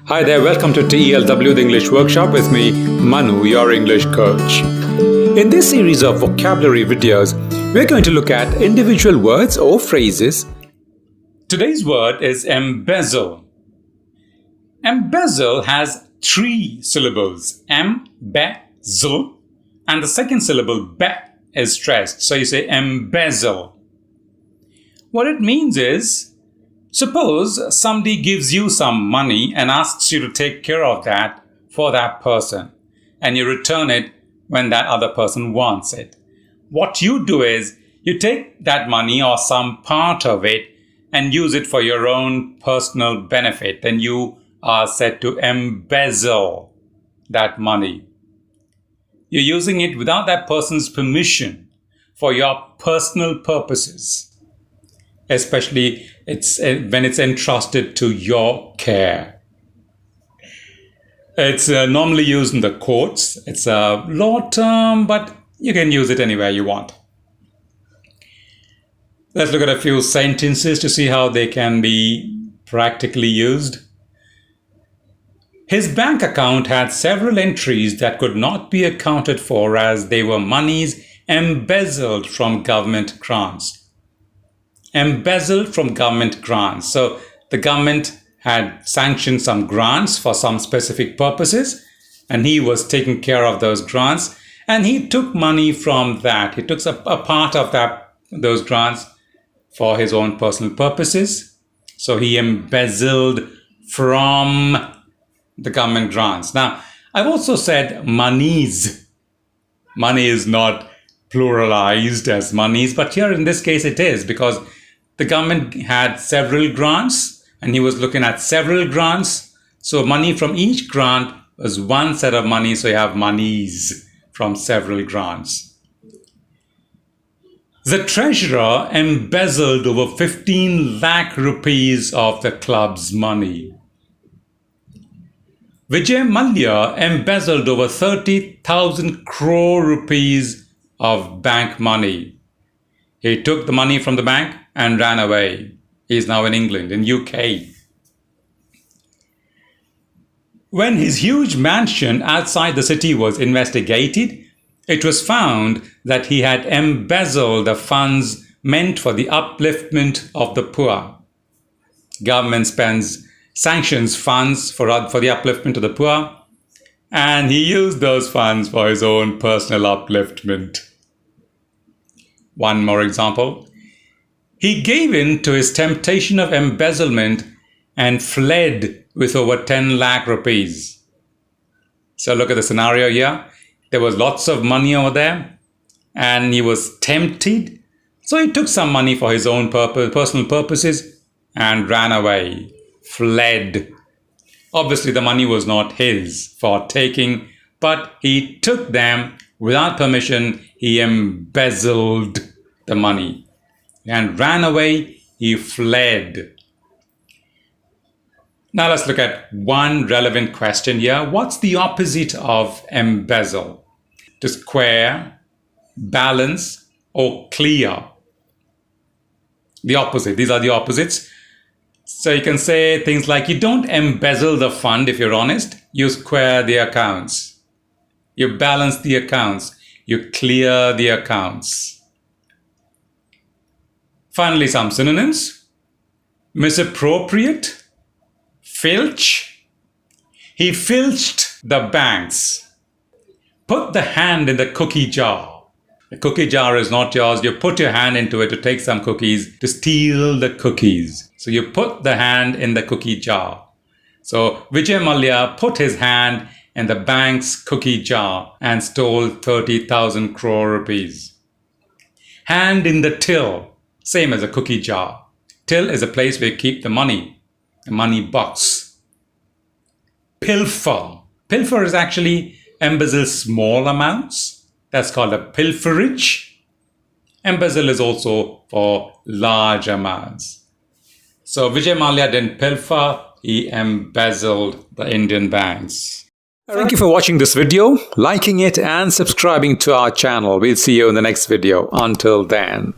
Hi there, welcome to TELW, the English Workshop with me, Manu, your English coach. In this series of vocabulary videos, we're going to look at individual words or phrases. Today's word is embezzle. Embezzle has 3 syllables, embezzle, and the second syllable, be, is stressed. So you say embezzle. What it means is, suppose somebody gives you some money and asks you to take care of that for that person, and you return it when that other person wants it. What you do is you take that money or some part of it and use it for your own personal benefit. Then you are said to embezzle that money. You're using it without that person's permission for your personal purposes. Especially when it's entrusted to your care. It's normally used in the courts. It's a law term, but you can use it anywhere you want. Let's look at a few sentences to see how they can be practically used. His bank account had several entries that could not be accounted for as they were monies embezzled from government grants. Embezzled from government grants. So the government had sanctioned some grants for some specific purposes, and he was taking care of those grants, and he took money from that. He took a part of those grants for his own personal purposes. So he embezzled from the government grants. Now, I've also said monies. Money is not pluralized as monies, but here in this case it is, because the government had several grants and he was looking at several grants. So money from each grant was one set of money. So you have monies from several grants. The treasurer embezzled over 15 lakh rupees of the club's money. Vijay Mallya embezzled over 30,000 crore rupees of bank money. He took the money from the bank and ran away. He is now in England, in UK. When his huge mansion outside the city was investigated, it was found that he had embezzled the funds meant for the upliftment of the poor. Government sanctions funds for the upliftment of the poor, and he used those funds for his own personal upliftment. One more example. He gave in to his temptation of embezzlement and fled with over 10 lakh rupees. So look at the scenario here. There was lots of money over there and he was tempted. So he took some money for his own personal purposes and ran away, fled. Obviously the money was not his for taking, but he took them without permission. He embezzled the money and ran away. He fled. Now let's look at one relevant question here. What's the opposite of embezzle? To square, balance, or clear? The opposite. These are the opposites. So you can say things like, you don't embezzle the fund if you're honest. You square the accounts. You balance the accounts. You clear the accounts. Finally, some synonyms. Misappropriate, filch. He filched the banks. Put the hand in the cookie jar. The cookie jar is not yours. You put your hand into it to take some cookies, to steal the cookies. So you put the hand in the cookie jar. So Vijay Mallya put his hand in the bank's cookie jar and stole 30,000 crore rupees. Hand in the till. Same as a cookie jar. Till is a place where you keep the money box. Pilfer. Pilfer is actually embezzle small amounts. That's called a pilferage. Embezzle is also for large amounts. So Vijay Mallya didn't pilfer, he embezzled the Indian banks. Thank you for watching this video, liking it and subscribing to our channel. We'll see you in the next video. Until then.